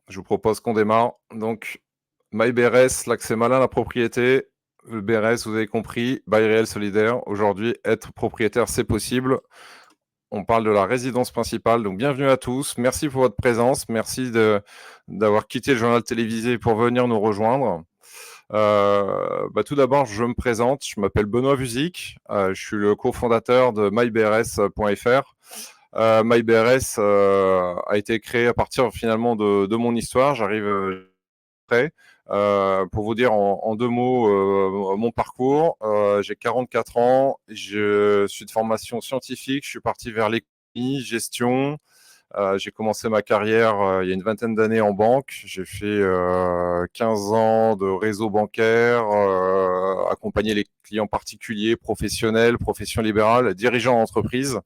Je vous propose qu'on démarre. Donc, MyBRS, l'accès malin à la propriété. Le BRS, vous avez compris, bail réel solidaire. Aujourd'hui, être propriétaire, c'est possible. On parle de la résidence principale. Donc, bienvenue à tous. Merci pour votre présence. Merci d'avoir quitté le journal télévisé pour venir nous rejoindre. Tout d'abord, je me présente. Je m'appelle Benoît Vuzic. Je suis le cofondateur de mybrs.fr. MyBRS a été créé à partir finalement de mon histoire. J'arrive après. Pour vous dire en deux mots mon parcours, j'ai 44 ans, je suis de formation scientifique, je suis parti vers l'économie, gestion. J'ai commencé ma carrière il y a une vingtaine d'années en banque. J'ai fait 15 ans de réseau bancaire, accompagner les clients particuliers, professionnels, profession libérale, dirigeants d'entreprise.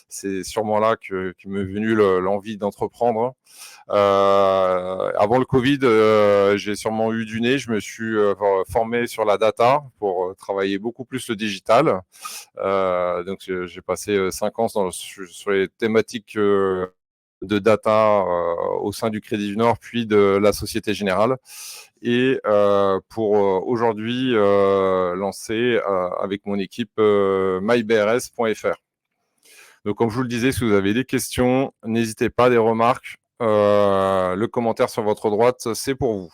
C'est sûrement là que m'est venue l'envie d'entreprendre. Avant le Covid, j'ai sûrement eu du nez. Je me suis formé sur la data pour travailler beaucoup plus le digital. Donc j'ai passé 5 ans sur les thématiques de data au sein du Crédit du Nord, puis de la Société Générale. Et pour aujourd'hui lancer avec mon équipe mybrs.fr. Donc, comme je vous le disais, si vous avez des questions, n'hésitez pas, des remarques. Le commentaire sur votre droite, c'est pour vous.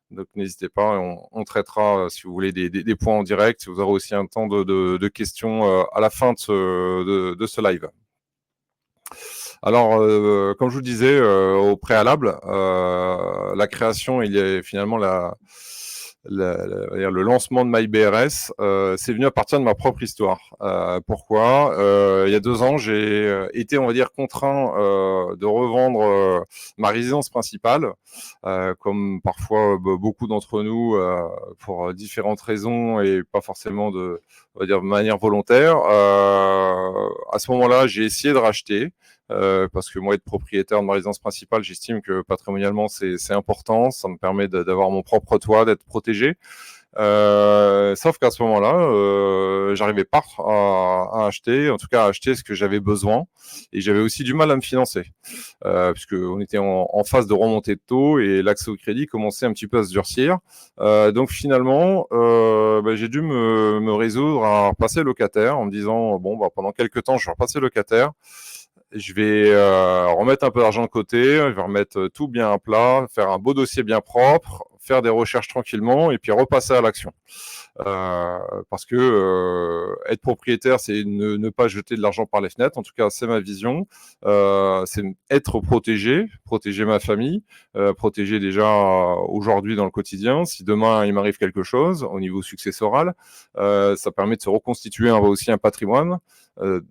Donc, n'hésitez pas, on traitera, si vous voulez, des points en direct. Vous aurez aussi un temps de questions à la fin de ce live. Alors, comme je vous le disais au préalable, la création, il y a finalement le lancement de MyBRS, c'est venu à partir de ma propre histoire. Pourquoi il y a 2 ans, j'ai été, on va dire, contraint de revendre ma résidence principale, comme parfois beaucoup d'entre nous, pour différentes raisons et pas forcément on va dire, de manière volontaire. À ce moment-là, j'ai essayé de racheter. Parce que moi, être propriétaire de ma résidence principale, j'estime que patrimonialement, c'est important. Ça me permet d'avoir mon propre toit, d'être protégé. Sauf qu'à ce moment-là, j'arrivais pas à acheter, en tout cas à acheter ce que j'avais besoin, et j'avais aussi du mal à me financer, puisque on était en phase de remontée de taux et l'accès au crédit commençait un petit peu à se durcir. Donc finalement, j'ai dû me résoudre à repasser locataire en me disant bon, pendant quelques temps, je vais repasser locataire. Je vais remettre un peu d'argent de côté, je vais remettre tout bien à plat, faire un beau dossier bien propre, faire des recherches tranquillement et puis repasser à l'action. Parce que être propriétaire, c'est ne pas jeter de l'argent par les fenêtres. En tout cas, c'est ma vision. C'est être protégé, protéger ma famille, protéger déjà aujourd'hui dans le quotidien. Si demain il m'arrive quelque chose au niveau successoral, ça permet de se reconstituer aussi un patrimoine.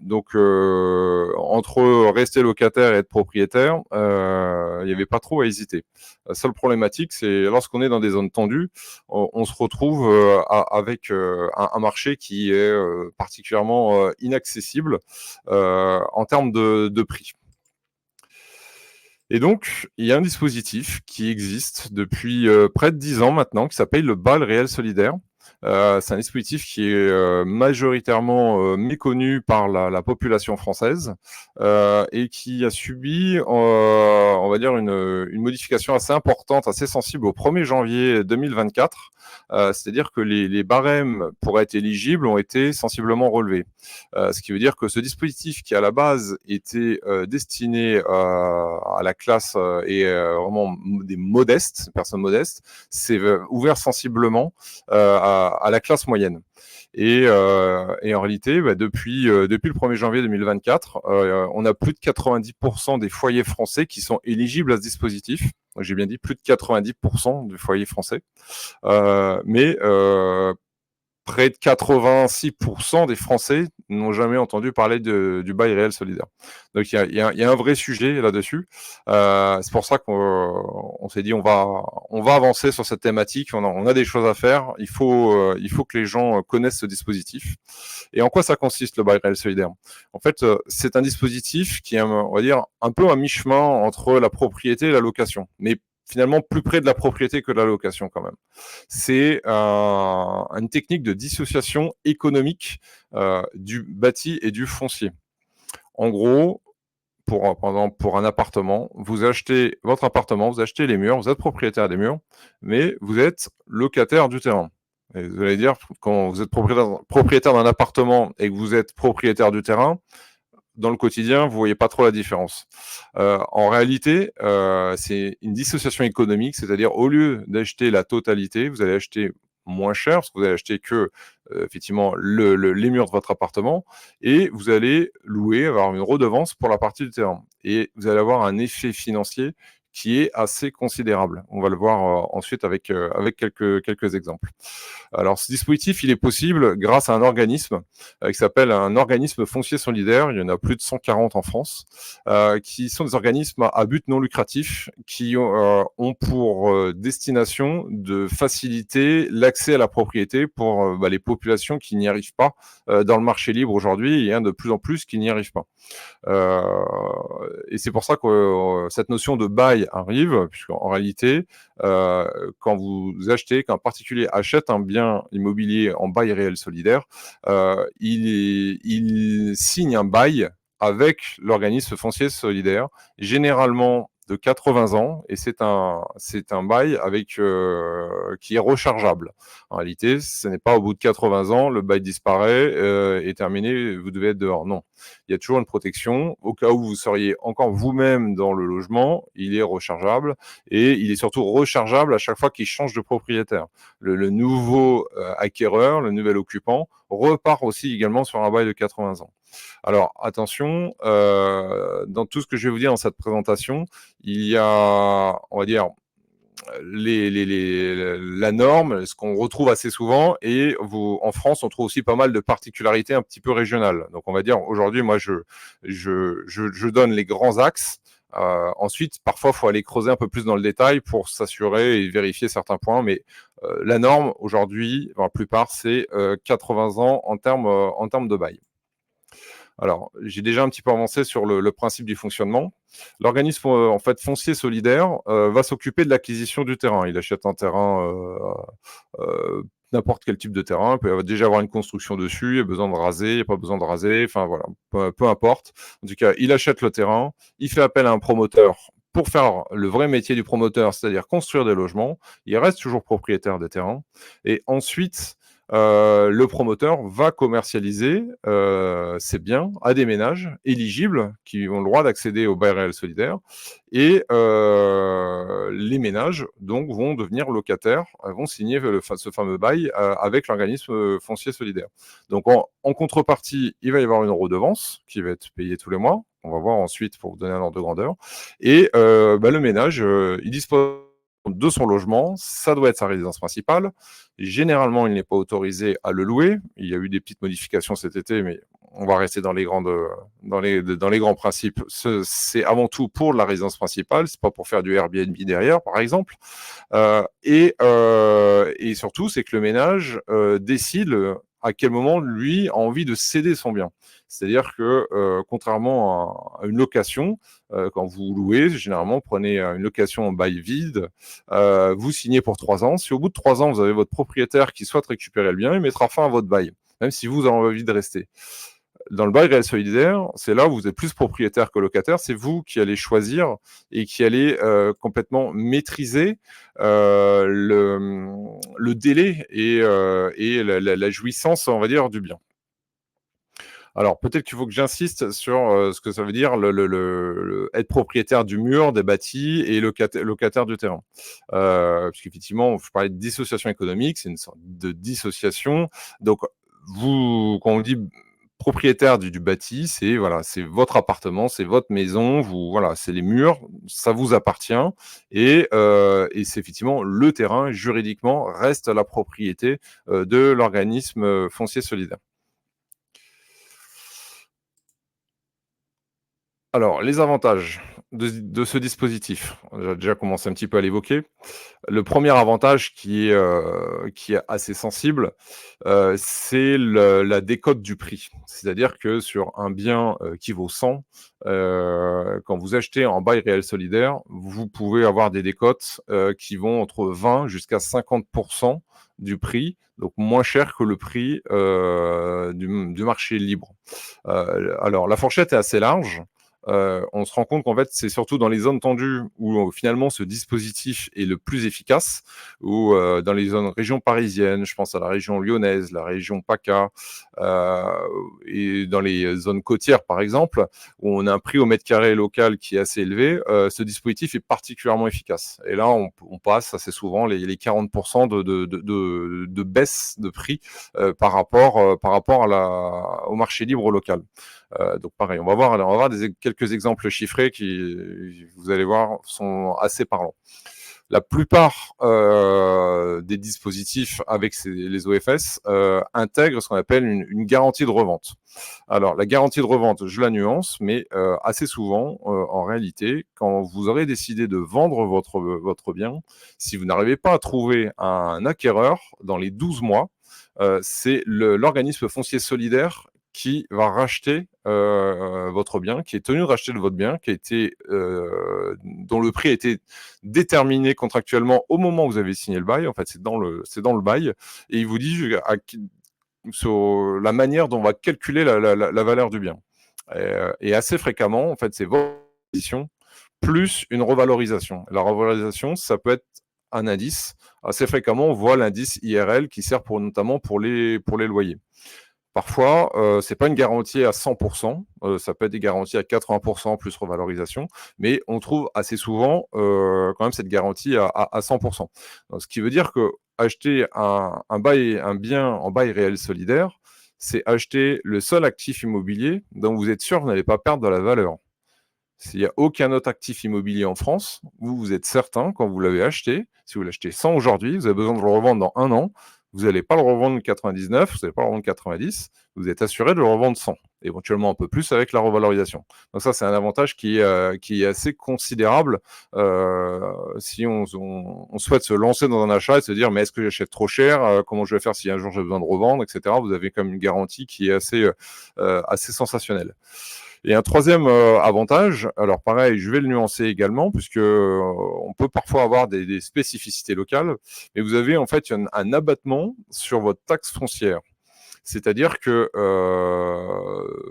Donc, entre rester locataire et être propriétaire, il n'y avait pas trop à hésiter. La seule problématique, c'est lorsqu'on est dans des zones tendues, on se retrouve avec un marché qui est particulièrement inaccessible en termes de prix. Et donc, il y a un dispositif qui existe depuis près de 10 ans maintenant, qui s'appelle le bail réel solidaire. C'est un dispositif qui est majoritairement méconnu par la population française et qui a subi, on va dire, une modification assez importante, assez sensible au 1er janvier 2024. C'est-à-dire que les barèmes pour être éligibles ont été sensiblement relevés. Ce qui veut dire que ce dispositif qui, à la base, était destiné à la classe et vraiment des modestes, personnes modestes, s'est ouvert sensiblement à la classe moyenne. Et en réalité, depuis le 1er janvier 2024, on a plus de 90% des foyers français qui sont éligibles à ce dispositif. Donc, j'ai bien dit plus de 90% des foyers français. Mais près de 86% des Français n'ont jamais entendu parler du bail réel solidaire. Donc il y a un vrai sujet là-dessus. C'est pour ça qu'on s'est dit on va avancer sur cette thématique. On a des choses à faire. Il faut que les gens connaissent ce dispositif. Et en quoi ça consiste, le bail réel solidaire? En fait, c'est un dispositif qui est, on va dire, un peu à mi-chemin entre la propriété et la location, mais finalement plus près de la propriété que de la location quand même. C'est une technique de dissociation économique du bâti et du foncier. En gros, par exemple, pour un appartement, vous achetez votre appartement, vous achetez les murs, vous êtes propriétaire des murs, mais vous êtes locataire du terrain. Et vous allez dire, quand vous êtes propriétaire d'un appartement et que vous êtes propriétaire du terrain, dans le quotidien, vous voyez pas trop la différence. En réalité, c'est une dissociation économique, c'est-à-dire au lieu d'acheter la totalité, vous allez acheter moins cher, parce que vous allez acheter que effectivement les murs de votre appartement, et vous allez louer, avoir une redevance pour la partie du terrain. Et vous allez avoir un effet financier qui est assez considérable. On va le voir ensuite avec quelques exemples. Alors, ce dispositif, il est possible grâce à un organisme qui s'appelle un organisme foncier solidaire. Il y en a plus de 140 en France, qui sont des organismes à but non lucratif qui ont pour destination de faciliter l'accès à la propriété pour les populations qui n'y arrivent pas dans le marché libre aujourd'hui. Il y en a de plus en plus qui n'y arrivent pas. Et c'est pour ça que cette notion de bail arrive, puisqu'en réalité, quand vous achetez, qu'un particulier achète un bien immobilier en bail réel solidaire, il signe un bail avec l'organisme foncier solidaire, généralement de 80 ans, et c'est un bail avec qui est rechargeable. En réalité, ce n'est pas au bout de 80 ans, le bail disparaît, est terminé, vous devez être dehors. Non, il y a toujours une protection. Au cas où vous seriez encore vous-même dans le logement, il est rechargeable, et il est surtout rechargeable à chaque fois qu'il change de propriétaire. Le nouveau acquéreur, le nouvel occupant, repart aussi également sur un bail de 80 ans. Alors attention, dans tout ce que je vais vous dire dans cette présentation, il y a, on va dire, la norme, ce qu'on retrouve assez souvent, et en France, on trouve aussi pas mal de particularités un petit peu régionales. Donc, on va dire, aujourd'hui, moi, je donne les grands axes. Ensuite, parfois, il faut aller creuser un peu plus dans le détail pour s'assurer et vérifier certains points. Mais la norme, aujourd'hui, la plupart, c'est 80 ans en termes de bail. Alors, j'ai déjà un petit peu avancé sur le principe du fonctionnement. L'organisme en fait foncier solidaire va s'occuper de l'acquisition du terrain. Il achète un terrain, n'importe quel type de terrain. Il peut déjà avoir une construction dessus. Il y a besoin de raser, il n'y a pas besoin de raser. Enfin voilà, peu importe. En tout cas, il achète le terrain. Il fait appel à un promoteur pour faire le vrai métier du promoteur, c'est-à-dire construire des logements. Il reste toujours propriétaire des terrains. Et ensuite, le promoteur va commercialiser ses biens à des ménages éligibles qui ont le droit d'accéder au bail réel solidaire, et les ménages donc vont devenir locataires, vont signer ce fameux bail avec l'organisme foncier solidaire. Donc en contrepartie, il va y avoir une redevance qui va être payée tous les mois. On va voir ensuite pour vous donner un ordre de grandeur. Et le ménage, il dispose de son logement, ça doit être sa résidence principale. Généralement, il n'est pas autorisé à le louer. Il y a eu des petites modifications cet été, mais on va rester dans les grands principes. C'est avant tout pour la résidence principale, c'est pas pour faire du Airbnb derrière, par exemple. Et surtout, c'est que le ménage décide à quel moment lui a envie de céder son bien. C'est-à-dire que contrairement à une location, quand vous louez, généralement, prenez une location en bail vide, vous signez pour 3 ans. Si au bout de 3 ans, vous avez votre propriétaire qui souhaite récupérer le bien, il mettra fin à votre bail, même si vous avez envie de rester. Dans le bail réel solidaire, c'est là où vous êtes plus propriétaire que locataire. C'est vous qui allez choisir et qui allez complètement maîtriser le délai et la jouissance, on va dire, du bien. Alors, peut-être qu'il faut que j'insiste sur ce que ça veut dire être propriétaire du mur, des bâtis, et locataire du terrain. Parce qu'effectivement, je parlais de dissociation économique, c'est une sorte de dissociation. Donc, quand on dit propriétaire du bâti, c'est voilà, c'est votre appartement, c'est votre maison, voilà, c'est les murs, ça vous appartient, et c'est effectivement le terrain juridiquement reste la propriété de l'organisme foncier solidaire. Alors, les avantages de ce dispositif, on a déjà commencé un petit peu à l'évoquer. Le premier avantage qui est assez sensible, c'est la décote du prix. C'est-à-dire que sur un bien qui vaut 100, quand vous achetez en bail réel solidaire, vous pouvez avoir des décotes qui vont entre 20 jusqu'à 50% du prix, donc moins cher que le prix du marché libre. Alors, la fourchette est assez large. on se rend compte qu'en fait, c'est surtout dans les zones tendues où finalement ce dispositif est le plus efficace, ou dans les régions parisiennes, je pense à la région lyonnaise, la région PACA, et dans les zones côtières par exemple, où on a un prix au mètre carré local qui est assez élevé, ce dispositif est particulièrement efficace. Et là, on passe assez souvent les 40% de baisse de prix par rapport au marché libre local. Donc pareil, on va voir quelques exemples chiffrés qui, vous allez voir, sont assez parlants. La plupart des dispositifs avec les OFS intègrent ce qu'on appelle une garantie de revente. Alors, la garantie de revente, je la nuance, mais assez souvent, en réalité, quand vous aurez décidé de vendre votre bien, si vous n'arrivez pas à trouver un acquéreur dans les 12 mois, c'est l'organisme foncier solidaire qui va racheter votre bien, qui est tenu de racheter votre bien, dont le prix a été déterminé contractuellement au moment où vous avez signé le bail. En fait, c'est dans le bail, et il vous dit sur la manière dont on va calculer la valeur du bien. Et assez fréquemment, en fait, c'est votre position plus une revalorisation. La revalorisation, ça peut être un indice. Assez fréquemment, on voit l'indice IRL qui sert notamment pour les loyers. Parfois, c'est pas une garantie à 100%, ça peut être des garanties à 80% plus revalorisation, mais on trouve assez souvent quand même cette garantie à 100%. Donc, ce qui veut dire que acheter un bien en bail réel solidaire, c'est acheter le seul actif immobilier dont vous êtes sûr que vous n'allez pas perdre de la valeur. S'il n'y a aucun autre actif immobilier en France, vous êtes certain, quand vous l'avez acheté, si vous l'achetez 100 aujourd'hui, vous avez besoin de le revendre dans 1 an, vous n'allez pas le revendre 99, vous n'allez pas le revendre 90, vous êtes assuré de le revendre 100, éventuellement un peu plus avec la revalorisation. Donc ça, c'est un avantage qui est assez considérable si on souhaite se lancer dans un achat et se dire, mais est-ce que j'achète trop cher, comment je vais faire si un jour j'ai besoin de revendre, etc. Vous avez comme une garantie qui est assez sensationnelle. Et un troisième avantage, alors pareil, je vais le nuancer également, puisque on peut parfois avoir des spécificités locales, mais vous avez en fait un abattement sur votre taxe foncière. C'est-à-dire que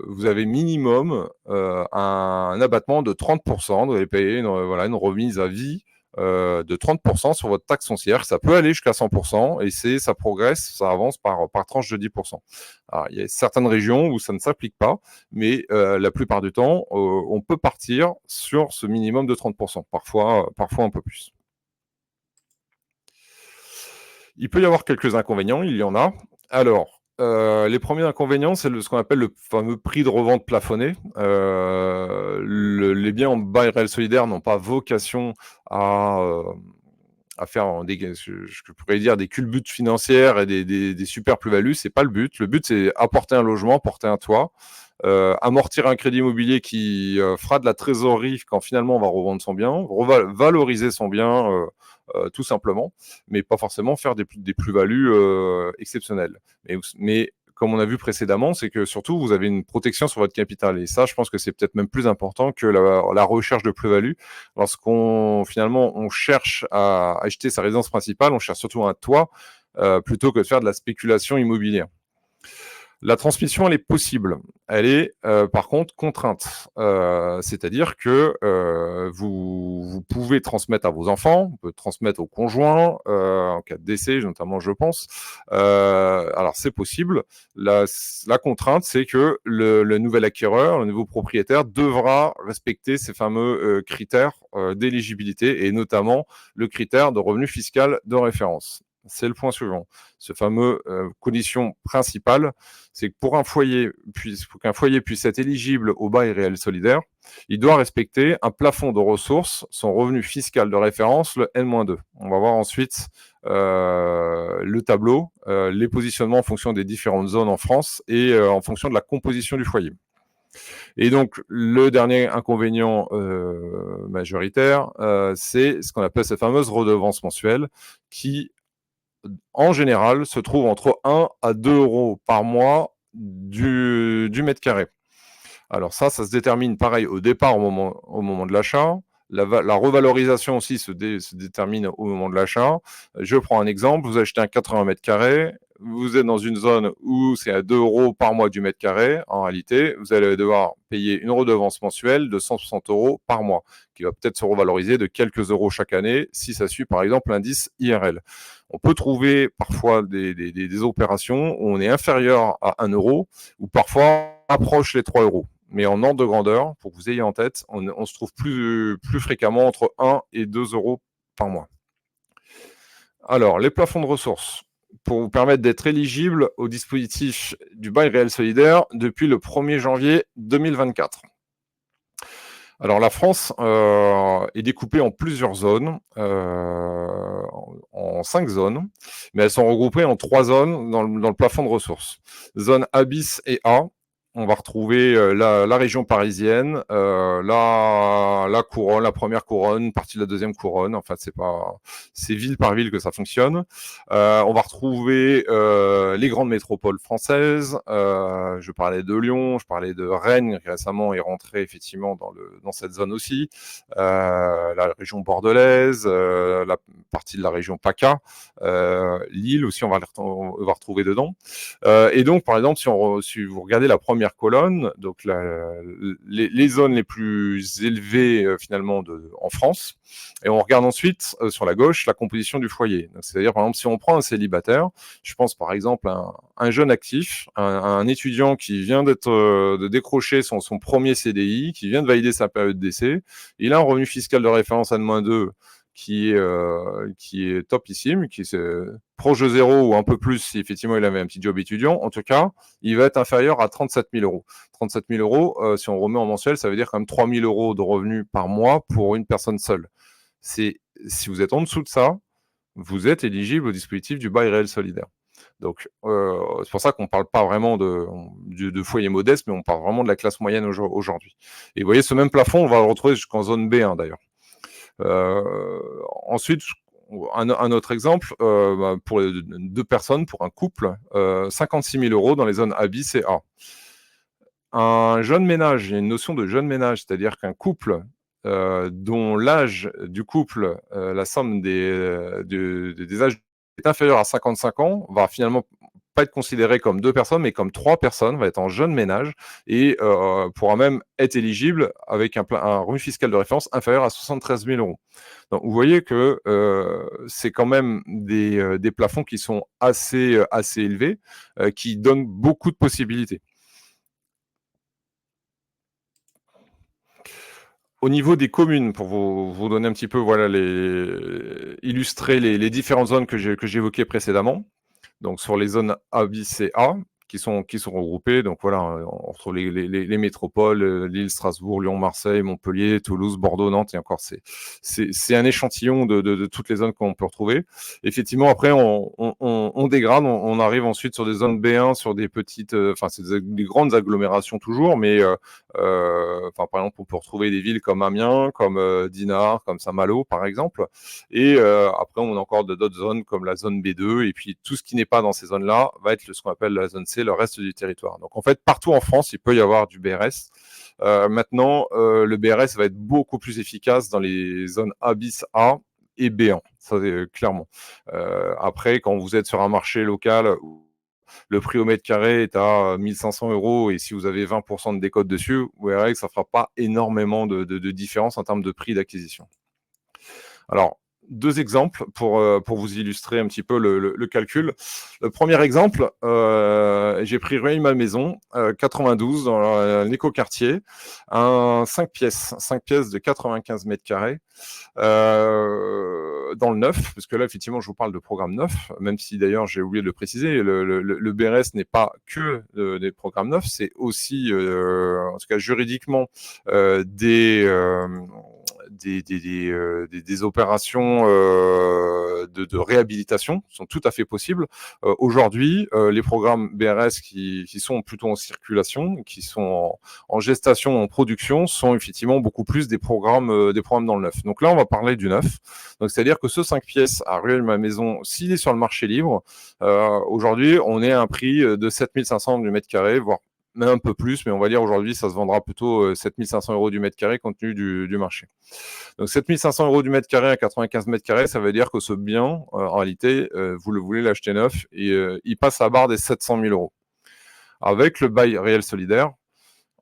vous avez minimum un abattement de 30%, vous allez payer une remise à vie de 30% sur votre taxe foncière. Ça peut aller jusqu'à 100%, et ça progresse, ça avance par tranche de 10%. Alors, il y a certaines régions où ça ne s'applique pas, mais la plupart du temps, on peut partir sur ce minimum de 30%, parfois un peu plus. Il peut y avoir quelques inconvénients, il y en a. Alors, les premiers inconvénients, c'est ce qu'on appelle le fameux prix de revente plafonné. Les biens en bail réel solidaire n'ont pas vocation à faire je pourrais dire des culbutes financières et des super plus-values. C'est pas le but. Le but, c'est apporter un logement, porter un toit, amortir un crédit immobilier qui fera de la trésorerie quand finalement on va revendre son bien, valoriser son bien tout simplement, mais pas forcément faire des plus-values exceptionnelles. Mais comme on a vu précédemment, c'est que surtout vous avez une protection sur votre capital, et ça, je pense que c'est peut-être même plus important que la recherche de plus-value. Lorsqu'on finalement on cherche à acheter sa résidence principale, on cherche surtout un toit plutôt que de faire de la spéculation immobilière. La transmission, elle est possible. Elle est par contre contrainte. C'est-à-dire que vous pouvez transmettre à vos enfants, vous pouvez transmettre aux conjoints en cas de décès, notamment, je pense. Alors c'est possible. La contrainte, c'est que le nouvel acquéreur, le nouveau propriétaire devra respecter ces fameux critères d'éligibilité, et notamment le critère de revenu fiscal de référence. C'est le point suivant. Ce fameux condition principale, c'est que pour qu'un foyer puisse être éligible au bail réel solidaire, il doit respecter un plafond de ressources, son revenu fiscal de référence, le N-2. On va voir ensuite le tableau, les positionnements en fonction des différentes zones en France et en fonction de la composition du foyer. Et donc, le dernier inconvénient majoritaire, c'est ce qu'on appelle cette fameuse redevance mensuelle qui, en général, se trouve entre 1 à 2 euros par mois du mètre carré. Alors ça se détermine pareil au départ, au moment de l'achat. La revalorisation aussi se détermine au moment de l'achat. Je prends un exemple, vous achetez un 80 mètres carrés, vous êtes dans une zone où c'est à 2 euros par mois du mètre carré, en réalité, vous allez devoir payer une redevance mensuelle de 160 euros par mois, qui va peut-être se revaloriser de quelques euros chaque année si ça suit par exemple l'indice IRL. On peut trouver parfois des opérations où on est inférieur à 1 euro, ou parfois approche les 3 euros. Mais en ordre de grandeur, pour que vous ayez en tête, on se trouve plus fréquemment entre 1 et 2 euros par mois. Alors, les plafonds de ressources, pour vous permettre d'être éligible au dispositif du bail réel solidaire depuis le 1er janvier 2024. Alors, la France est découpée en plusieurs zones, en 5 zones, mais elles sont regroupées en 3 zones dans le plafond de ressources. Zone A bis et A, on va retrouver la région parisienne, la couronne, la première couronne, partie de la deuxième couronne. En fait, c'est ville par ville que ça fonctionne. On va retrouver les grandes métropoles françaises. Je parlais de Lyon, je parlais de Rennes qui récemment est rentré effectivement dans cette zone aussi. La région bordelaise, la partie de la région PACA, Lille aussi, on va retrouver dedans. Et donc, par exemple, si vous regardez la première colonne, donc les zones les plus élevées finalement en France, et on regarde ensuite sur la gauche la composition du foyer. C'est-à-dire, par exemple, si on prend un célibataire, je pense par exemple à un jeune actif, un étudiant qui vient de décrocher son premier CDI, qui vient de valider sa période d'essai, il a un revenu fiscal de référence à -2 qui est topissime, qui est proche de 0 ou un peu plus si effectivement il avait un petit job étudiant. En tout cas, il va être inférieur à 37 000 euros. 37 000 euros, si on remet en mensuel, ça veut dire quand même 3 000 euros de revenus par mois pour une personne seule. Si vous êtes en dessous de ça, vous êtes éligible au dispositif du bail réel solidaire. Donc, c'est pour ça qu'on ne parle pas vraiment de foyer modeste, mais on parle vraiment de la classe moyenne aujourd'hui. Et vous voyez, ce même plafond, on va le retrouver jusqu'en zone B1 d'ailleurs. Ensuite, un autre exemple, pour 2 personnes, pour un couple, 56 000 euros dans les zones A bis et A. Un jeune ménage, il y a une notion de jeune ménage, c'est-à-dire qu'un couple dont l'âge du couple, la somme des âges est inférieure à 55 ans, va finalement pas être considéré comme 2 personnes, mais comme 3 personnes, va être en jeune ménage et pourra même être éligible avec un revenu fiscal de référence inférieur à 73 000 euros. Donc, vous voyez que c'est quand même des plafonds qui sont assez élevés, qui donnent beaucoup de possibilités. Au niveau des communes, pour vous donner un petit peu, voilà, illustrer les différentes zones que j'évoquais précédemment. Donc sur les zones A bis et A, qui sont regroupées, donc voilà, on retrouve les métropoles, Lille, Strasbourg, Lyon, Marseille, Montpellier, Toulouse, Bordeaux, Nantes, et encore c'est un échantillon de toutes les zones qu'on peut retrouver. Effectivement, après on dégrade, on arrive ensuite sur des zones B1, sur des petites, enfin c'est des grandes agglomérations toujours, mais par exemple on peut retrouver des villes comme Amiens, comme Dinard, comme Saint-Malo par exemple, et après on a encore d'autres zones comme la zone B2, et puis tout ce qui n'est pas dans ces zones-là va être ce qu'on appelle la zone C, le reste du territoire. Donc en fait, partout en France, il peut y avoir du BRS. Maintenant, le BRS va être beaucoup plus efficace dans les zones A bis A et B1, ça clairement. Après, quand vous êtes sur un marché local où le prix au mètre carré est à 1 500 euros et si vous avez 20% de décote dessus, vous verrez que ça ne fera pas énormément de différence en termes de prix d'acquisition. Alors, 2 exemples pour vous illustrer un petit peu le calcul. Le premier exemple, j'ai pris Rueil-Malmaison, 92, dans l'écoquartier, un 5 pièces de 95 mètres carrés, dans le neuf, parce que là, effectivement, je vous parle de programme neuf, même si d'ailleurs, j'ai oublié de le préciser, le BRS n'est pas que des programmes neufs, c'est aussi, en tout cas juridiquement, des opérations de réhabilitation sont tout à fait possibles. Aujourd'hui, les programmes BRS qui sont plutôt en circulation, qui sont en gestation, en production, sont effectivement beaucoup plus des programmes dans le neuf. Donc là, on va parler du neuf. Donc c'est-à-dire que ce 5 pièces à Rueil-Malmaison, s'il est sur le marché libre, aujourd'hui, on est à un prix de 7 500 du mètre carré, voire même un peu plus, mais on va dire aujourd'hui, ça se vendra plutôt 7 500 € du mètre carré compte tenu du marché. Donc 7 500 € du mètre carré à 95 mètres carrés, ça veut dire que ce bien, en réalité, vous le voulez l'acheter neuf et il passe la barre des 700 000 €. Avec le bail réel solidaire,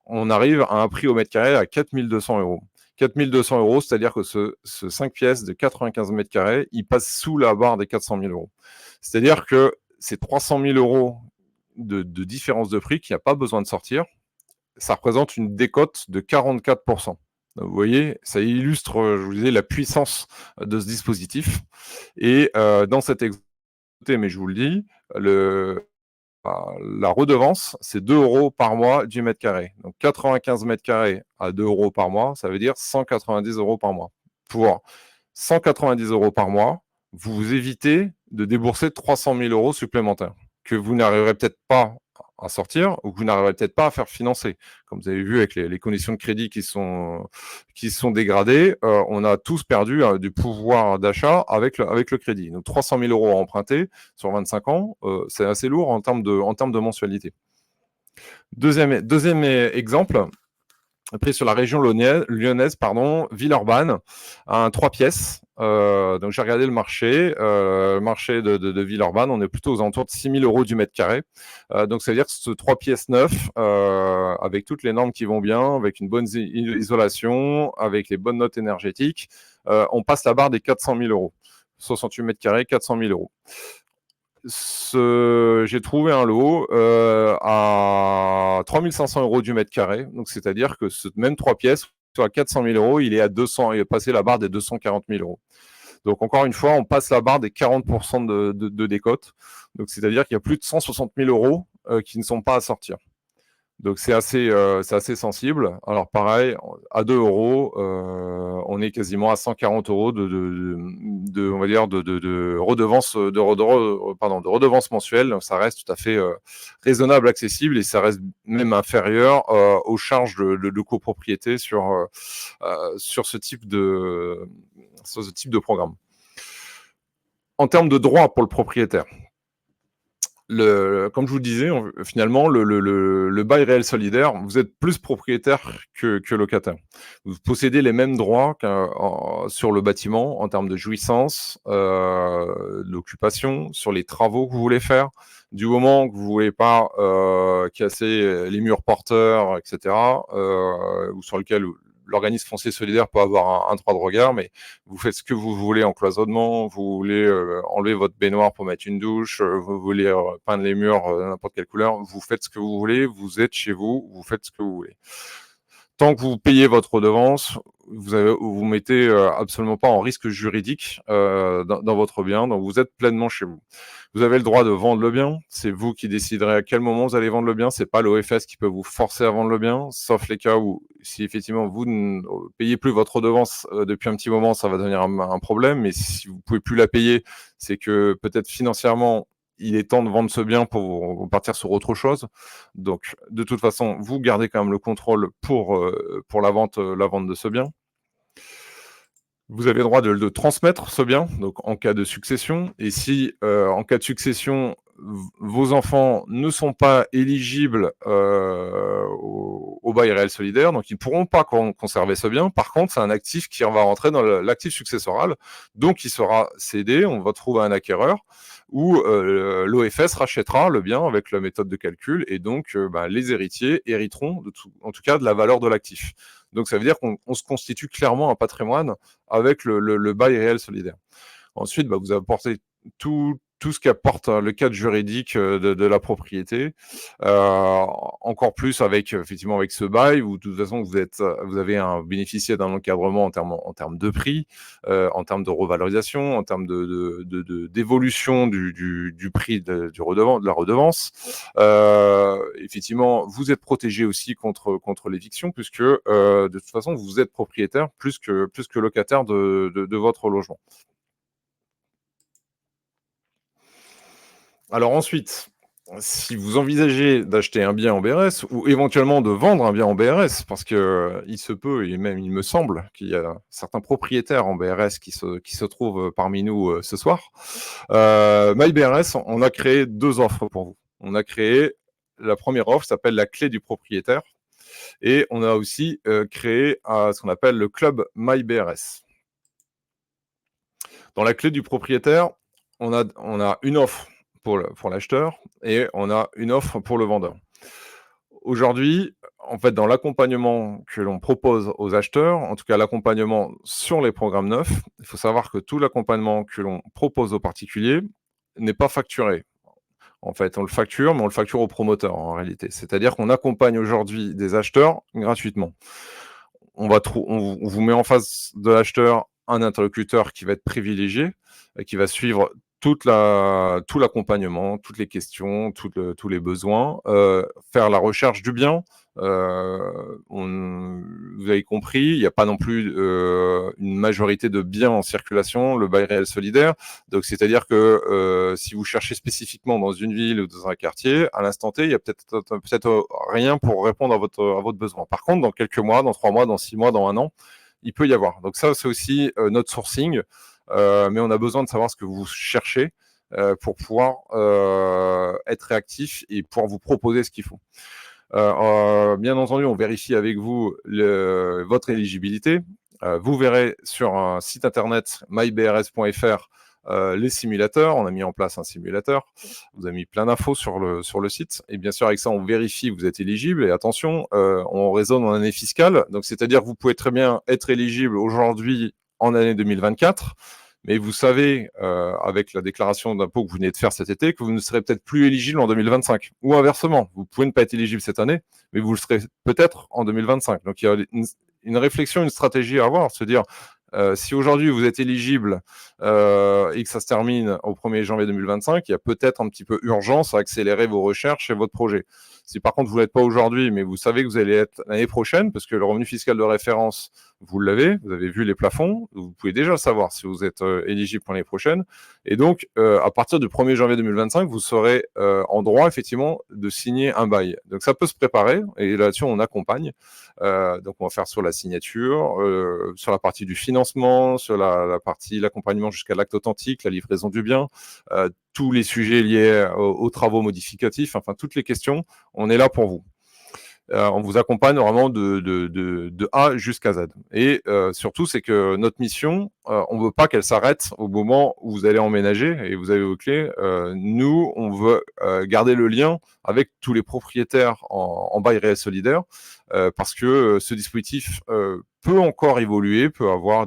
on arrive à un prix au mètre carré à 4 200 €. 4 200 €, c'est-à-dire que ce 5 pièces de 95 mètres carrés, il passe sous la barre des 400 000 €. C'est-à-dire que c'est 300 000 € de différence de prix qui n'a pas besoin de sortir. Ça représente une décote de 44%. Vous voyez, ça illustre, je vous disais, la puissance de ce dispositif. Et dans cet exemple, mais je vous le dis, la redevance, c'est 2 € par mois du mètre carré. Donc 95 mètres carrés à 2 € par mois, ça veut dire 190 € par mois. Pour 190 € par mois, vous évitez de débourser 300 000 € supplémentaires que vous n'arriverez peut-être pas à sortir ou que vous n'arriverez peut-être pas à faire financer. Comme vous avez vu avec les conditions de crédit qui sont dégradées, on a tous perdu du pouvoir d'achat avec le crédit. Donc 300 000 € à emprunter sur 25 ans, c'est assez lourd en termes de mensualité. Deuxième exemple, pris sur la région lyonnaise, Villeurbanne, un 3 pièces. Donc j'ai regardé le marché de Villeurbanne, on est plutôt aux alentours de 6 000 € du mètre carré. Donc ça veut dire que ce 3 pièces neuf, avec toutes les normes qui vont bien, avec une bonne isolation, avec les bonnes notes énergétiques, on passe la barre des 400 000 €. 68 mètres carrés, 400 000 €. J'ai trouvé un lot à 3 500 € du mètre carré. Donc, c'est-à-dire que ce même 3 pièces, soit 400 000 €, il est à 200, il est passé la barre des 240 000 €. Donc, encore une fois, on passe la barre des 40% de décote. Donc, c'est-à-dire qu'il y a plus de 160 000 € qui ne sont pas à sortir. Donc c'est assez sensible. Alors pareil, à 2 €, on est quasiment à 140 € on va dire de redevance de redevance mensuelle. Ça reste tout à fait raisonnable, accessible et ça reste même inférieur aux charges de copropriété sur ce type de programme. En termes de droits pour le propriétaire. Comme je vous le disais, finalement, le bail réel solidaire, vous êtes plus propriétaire que locataire. Vous possédez les mêmes droits sur le bâtiment en termes de jouissance, d'occupation, sur les travaux que vous voulez faire. Du moment que vous ne voulez pas casser les murs porteurs, etc., ou sur lequel l'organisme foncier solidaire peut avoir un droit de regard, mais vous faites ce que vous voulez en cloisonnement, vous voulez enlever votre baignoire pour mettre une douche, vous voulez peindre les murs n'importe quelle couleur, vous faites ce que vous voulez, vous êtes chez vous, vous faites ce que vous voulez. Tant que vous payez votre redevance, vous mettez absolument pas en risque juridique dans votre bien, donc vous êtes pleinement chez vous. Vous avez le droit de vendre le bien, c'est vous qui déciderez à quel moment vous allez vendre le bien, c'est pas l'OFS qui peut vous forcer à vendre le bien, sauf les cas où si effectivement vous ne payez plus votre redevance depuis un petit moment, ça va devenir un problème, mais si vous pouvez plus la payer, c'est que peut-être financièrement il est temps de vendre ce bien pour partir sur autre chose. Donc, de toute façon, vous gardez quand même le contrôle pour la vente de ce bien. Vous avez le droit de transmettre ce bien, donc en cas de succession. Et si, en cas de succession, vos enfants ne sont pas éligibles au bail réel solidaire, donc ils ne pourront pas conserver ce bien. Par contre, c'est un actif qui va rentrer dans l'actif successoral, donc il sera cédé, on va trouver un acquéreur, où l'OFS rachètera le bien avec la méthode de calcul, et donc les héritiers hériteront, en tout cas, de la valeur de l'actif. Donc ça veut dire qu'on se constitue clairement un patrimoine avec le bail réel solidaire. Ensuite, vous apportez tout ce qu'apporte le cadre juridique de la propriété, encore plus avec effectivement avec ce bail où de toute façon vous avez bénéficié d'un encadrement en termes de prix, en termes de revalorisation, en termes d'évolution du prix de la redevance. Effectivement, vous êtes protégé aussi contre l'éviction puisque de toute façon vous êtes propriétaire plus que locataire de votre logement. Alors ensuite, si vous envisagez d'acheter un bien en BRS ou éventuellement de vendre un bien en BRS, parce que il se peut et même il me semble qu'il y a certains propriétaires en BRS qui se trouvent parmi nous ce soir. MyBRS, on a créé 2 offres pour vous. On a créé la première offre s'appelle la clé du propriétaire. Et on a aussi créé ce qu'on appelle le club MyBRS. Dans la clé du propriétaire, on a une offre pour l'acheteur et on a une offre pour le vendeur. Aujourd'hui, en fait, dans l'accompagnement que l'on propose aux acheteurs, en tout cas l'accompagnement sur les programmes neufs, il faut savoir que tout l'accompagnement que l'on propose aux particuliers n'est pas facturé. En fait, on le facture, mais on le facture au promoteur en réalité. C'est-à-dire qu'on accompagne aujourd'hui des acheteurs gratuitement. On vous met en face de l'acheteur un interlocuteur qui va être privilégié, qui va suivre tout l'accompagnement, toutes les questions, tous les besoins, faire la recherche du bien. Vous avez compris, il n'y a pas non plus une majorité de biens en circulation, le bail réel solidaire. Donc, c'est-à-dire que si vous cherchez spécifiquement dans une ville ou dans un quartier, à l'instant T, il y a peut-être rien pour répondre à votre besoin. Par contre, dans quelques mois, dans 3 mois, dans 6 mois, dans 1 an, il peut y avoir. Donc ça, c'est aussi notre sourcing. Mais on a besoin de savoir ce que vous cherchez pour pouvoir être réactif et pouvoir vous proposer ce qu'il faut. Bien entendu, on vérifie avec vous votre éligibilité. Vous verrez sur un site internet mybrs.fr les simulateurs. On a mis en place un simulateur. Vous avez mis plein d'infos sur le site. Et bien sûr, avec ça, on vérifie que vous êtes éligible. Et attention, on raisonne en année fiscale. Donc, c'est-à-dire que vous pouvez très bien être éligible aujourd'hui en année 2024. Mais vous savez, avec la déclaration d'impôt que vous venez de faire cet été, que vous ne serez peut-être plus éligible en 2025. Ou inversement, vous pouvez ne pas être éligible cette année, mais vous le serez peut-être en 2025. Donc, il y a une réflexion, une stratégie à avoir, se dire, si aujourd'hui vous êtes éligible et que ça se termine au 1er janvier 2025, il y a peut-être un petit peu urgence à accélérer vos recherches et votre projet. Si par contre vous ne l'êtes pas aujourd'hui, mais vous savez que vous allez être l'année prochaine, parce que le revenu fiscal de référence, vous l'avez, vous avez vu les plafonds, vous pouvez déjà savoir si vous êtes éligible pour l'année prochaine. Et donc, à partir du 1er janvier 2025, vous serez en droit, effectivement, de signer un bail. Donc, ça peut se préparer, et là-dessus, on accompagne. Donc, on va faire sur la signature, sur la partie du financement, sur la partie l'accompagnement jusqu'à l'acte authentique, la livraison du bien, tous les sujets liés aux travaux modificatifs, enfin, toutes les questions, on est là pour vous. On vous accompagne vraiment de A jusqu'à Z. Et surtout, c'est que notre mission, on ne veut pas qu'elle s'arrête au moment où vous allez emménager et vous avez vos clés. Nous, on veut garder le lien avec tous les propriétaires en bail réel solidaire parce que ce dispositif peut encore évoluer, peut avoir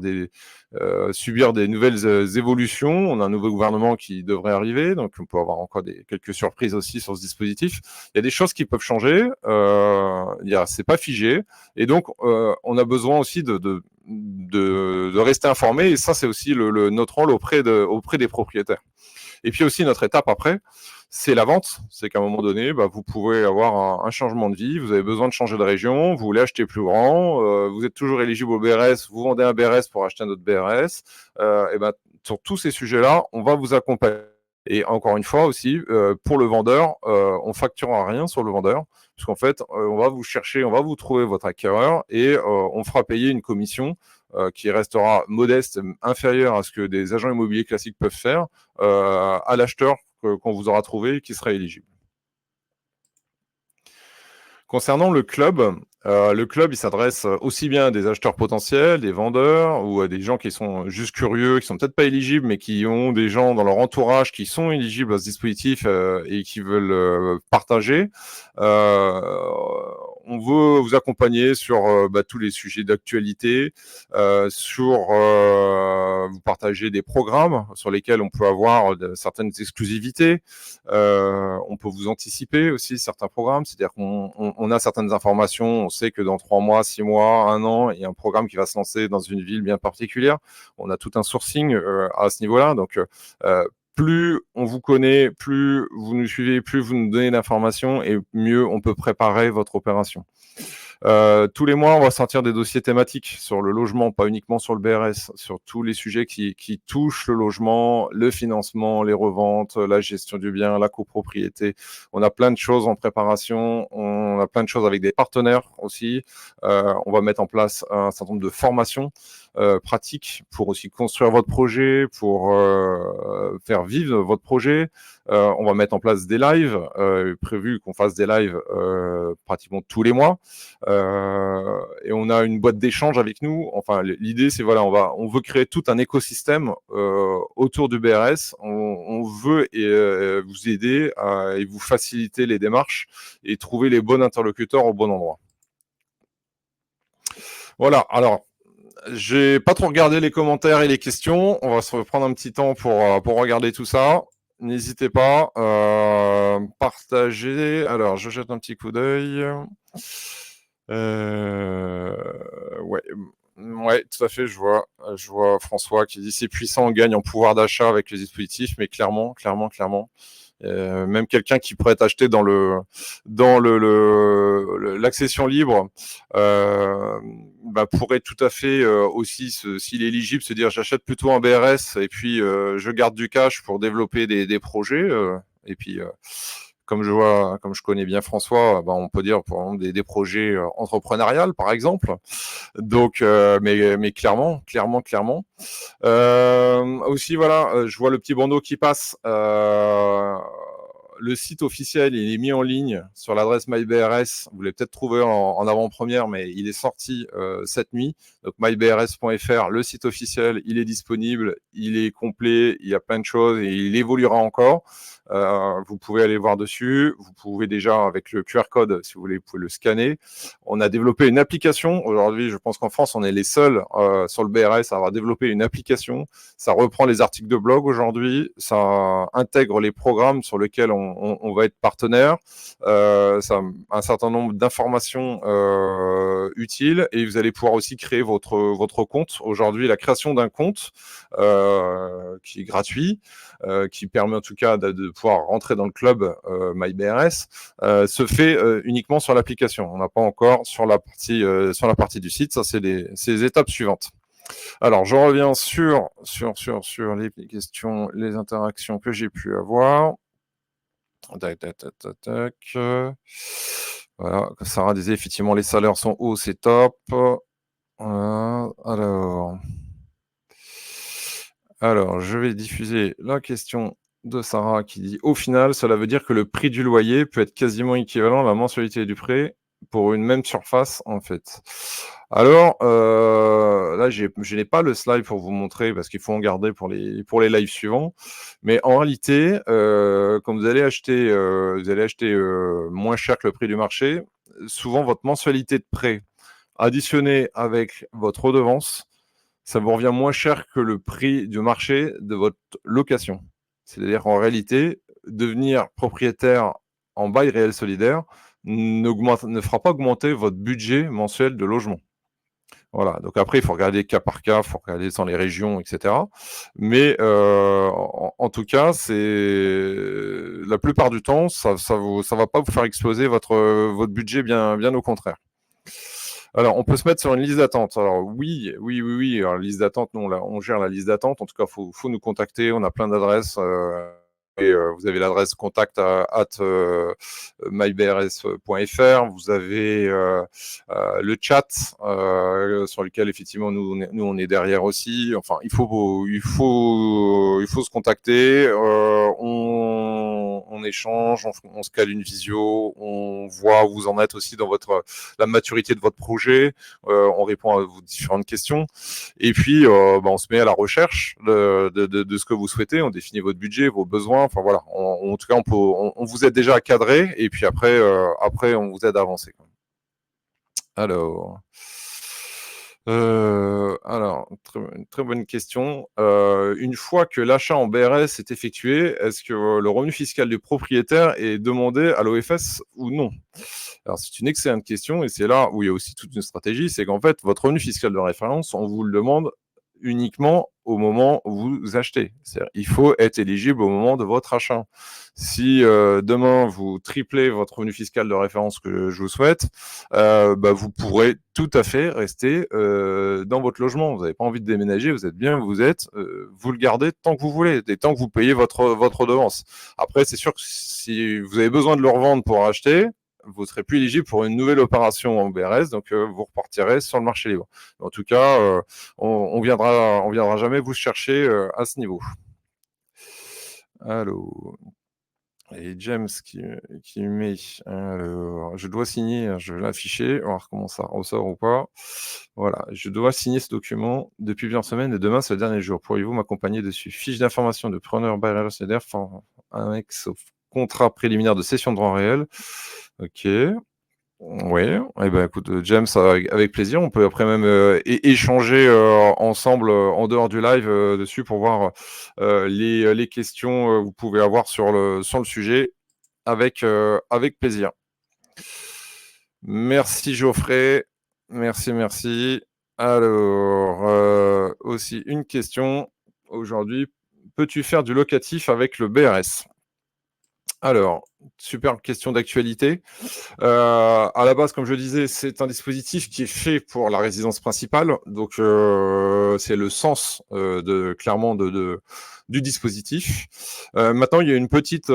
subir des nouvelles évolutions. On a un nouveau gouvernement qui devrait arriver, donc on peut avoir encore quelques surprises aussi sur ce dispositif. Il y a des choses qui peuvent changer, c'est pas figé, et donc on a besoin aussi de rester informé, et ça c'est aussi notre rôle auprès des propriétaires. Et puis aussi notre étape après, c'est la vente. C'est qu'à un moment donné, vous pouvez avoir un changement de vie, vous avez besoin de changer de région, vous voulez acheter plus grand, vous êtes toujours éligible au BRS, vous vendez un BRS pour acheter un autre BRS. Sur tous ces sujets-là, on va vous accompagner. Et encore une fois aussi, pour le vendeur, on facturera rien sur le vendeur, puisqu'en fait, on va vous chercher, on va vous trouver votre acquéreur et on fera payer une commission qui restera modeste, inférieure à ce que des agents immobiliers classiques peuvent faire, à l'acheteur qu'on vous aura trouvé qui sera éligible. Concernant le club, il s'adresse aussi bien à des acheteurs potentiels, des vendeurs ou à des gens qui sont juste curieux, qui sont peut-être pas éligibles, mais qui ont des gens dans leur entourage qui sont éligibles à ce dispositif et qui veulent partager. On veut vous accompagner sur tous les sujets d'actualité, vous partager des programmes sur lesquels on peut avoir certaines exclusivités. On peut vous anticiper aussi certains programmes, c'est-à-dire qu'on a certaines informations, on sait que dans 3 mois, 6 mois, 1 an, il y a un programme qui va se lancer dans une ville bien particulière. On a tout un sourcing à ce niveau-là, donc plus on vous connaît, plus vous nous suivez, plus vous nous donnez d'informations et mieux on peut préparer votre opération. Tous les mois, on va sortir des dossiers thématiques sur le logement, pas uniquement sur le BRS, sur tous les sujets qui touchent le logement, le financement, les reventes, la gestion du bien, la copropriété. On a plein de choses en préparation, on a plein de choses avec des partenaires aussi. On va mettre en place un certain nombre de formations pratiques pour aussi construire votre projet, pour faire vivre votre projet. On va mettre en place des lives, prévu qu'on fasse des lives pratiquement tous les mois. Et on a une boîte d'échange avec nous. Enfin, l'idée, c'est voilà, on veut créer tout un écosystème autour du BRS. On veut vous aider et vous faciliter les démarches et trouver les bons interlocuteurs au bon endroit. Voilà. Alors, j'ai pas trop regardé les commentaires et les questions. On va se reprendre un petit temps pour regarder tout ça. N'hésitez pas, partager. Alors, je jette un petit coup d'œil. Ouais, tout à fait. Je vois François qui dit c'est puissant, on gagne en pouvoir d'achat avec les dispositifs, mais clairement. Même quelqu'un qui pourrait être acheté dans l'accession libre pourrait tout à fait aussi, s'il est éligible, se dire j'achète plutôt un BRS et puis je garde du cash pour développer des projets. Et puis, comme je connais bien François, on peut dire pour exemple des projets entrepreneuriales, par exemple. Donc, mais clairement. Aussi, voilà, je vois le petit bandeau qui passe. Le site officiel, il est mis en ligne sur l'adresse MyBRS. Vous l'avez peut-être trouvé en avant-première, mais il est sorti cette nuit. Donc mybrs.fr, le site officiel, il est disponible, il est complet, il y a plein de choses et il évoluera encore. Vous pouvez aller voir dessus. Vous pouvez déjà, avec le QR code, si vous voulez, vous pouvez le scanner. On a développé une application. Aujourd'hui, je pense qu'en France, on est les seuls sur le BRS à avoir développé une application. Ça reprend les articles de blog aujourd'hui. Ça intègre les programmes sur lesquels on va être partenaire. Ça a un certain nombre d'informations utiles et vous allez pouvoir aussi créer votre compte. Aujourd'hui, la création d'un compte qui est gratuit, qui permet en tout cas de pouvoir rentrer dans le club MyBRS, se fait uniquement sur l'application. On n'a pas encore sur la partie du site. Ça, c'est les étapes suivantes. Alors, je reviens sur les questions, les interactions que j'ai pu avoir. Tac. Voilà, Sarah disait effectivement les salaires sont hauts, c'est top. Alors, je vais diffuser la question de Sarah qui dit au final, cela veut dire que le prix du loyer peut être quasiment équivalent à la mensualité du prêt pour une même surface en fait. Alors là, je n'ai pas le slide pour vous montrer parce qu'il faut en garder pour les lives suivants. Mais en réalité, quand vous allez acheter moins cher que le prix du marché, souvent votre mensualité de prêt additionnée avec votre redevance, ça vous revient moins cher que le prix du marché de votre location. C'est-à-dire qu'en réalité, devenir propriétaire en bail réel solidaire ne fera pas augmenter votre budget mensuel de logement. Voilà. Donc après, il faut regarder cas par cas, il faut regarder dans les régions, etc. Mais en tout cas, la plupart du temps, ça va pas vous faire exploser votre budget, bien au contraire. Alors, on peut se mettre sur une liste d'attente. Alors oui. Alors, liste d'attente, nous, on gère la liste d'attente. En tout cas, faut nous contacter. On a plein d'adresses. Et vous avez l'adresse contact @mybrs.fr. Vous avez le chat sur lequel effectivement nous on est derrière aussi. Enfin, il faut se contacter. On échange, on se cale une visio, on voit où vous en êtes aussi dans la maturité de votre projet. On répond à vos différentes questions. Et puis, on se met à la recherche de ce que vous souhaitez. On définit votre budget, vos besoins. Enfin voilà. En tout cas, on vous aide déjà à cadrer. Et puis après, on vous aide à avancer. Alors, très bonne question. Une fois que l'achat en BRS est effectué, est-ce que le revenu fiscal du propriétaire est demandé à l'OFS ou non? Alors, c'est une excellente question et c'est là où il y a aussi toute une stratégie. C'est qu'en fait, votre revenu fiscal de référence, on vous le demande uniquement au moment où vous achetez. C'est-à-dire, il faut être éligible au moment de votre achat. Si demain vous triplez votre revenu fiscal de référence, que je vous souhaite, vous pourrez tout à fait rester dans votre logement. Vous n'avez pas envie de déménager, vous êtes bien où vous êtes, vous le gardez tant que vous voulez, et tant que vous payez votre redevance. Après, c'est sûr que si vous avez besoin de le revendre pour acheter, vous serez plus éligible pour une nouvelle opération en BRS, donc vous repartirez sur le marché libre. En tout cas, on viendra jamais vous chercher à ce niveau. Allô. Et James qui met, alors, je dois signer, je vais l'afficher, on va voir comment ça ressort ou pas. Voilà, je dois signer ce document depuis plusieurs semaines et demain, c'est le dernier jour. Pourriez-vous m'accompagner dessus? Fiche d'information de preneur bailleur cédère, annexe au contrat préliminaire de cession de droit réel. Ok. Oui, eh ben, écoute, James, avec plaisir. On peut après même échanger ensemble en dehors du live dessus pour voir les questions que vous pouvez avoir sur le sujet avec plaisir. Merci Geoffrey. Merci. Alors, aussi une question aujourd'hui. Peux-tu faire du locatif avec le BRS? Alors, super question d'actualité. À la base, comme je disais, c'est un dispositif qui est fait pour la résidence principale. Donc, c'est le sens clairement du dispositif. Maintenant, il y a une petite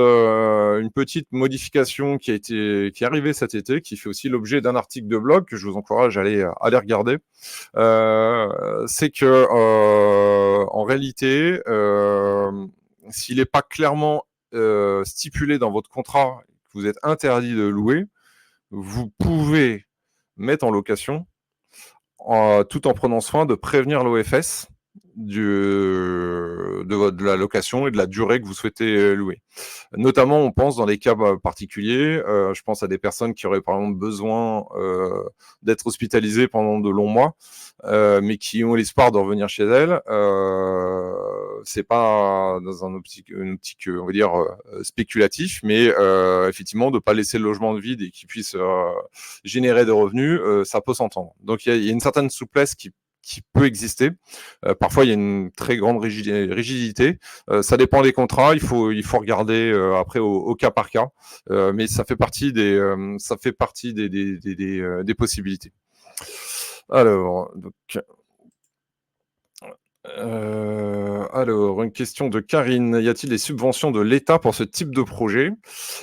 modification qui est arrivée cet été, qui fait aussi l'objet d'un article de blog que je vous encourage à aller regarder. C'est que en réalité, s'il n'est pas clairement stipulé dans votre contrat que vous êtes interdit de louer, vous pouvez mettre en location tout en prenant soin de prévenir l'OFS de la location et de la durée que vous souhaitez louer. Notamment, on pense dans des cas particuliers, je pense à des personnes qui auraient par exemple besoin d'être hospitalisées pendant de longs mois, mais qui ont l'espoir de revenir chez elles. C'est pas dans une optique, on va dire, spéculatif, mais effectivement, de ne pas laisser le logement vide et qu'il puisse générer des revenus, ça peut s'entendre. Donc, il y a une certaine souplesse qui peut exister. Parfois, il y a une très grande rigidité. Ça dépend des contrats. Il faut regarder après au cas par cas. Mais ça fait partie des possibilités. Alors, une question de Karine. Y a-t-il des subventions de l'État pour ce type de projet?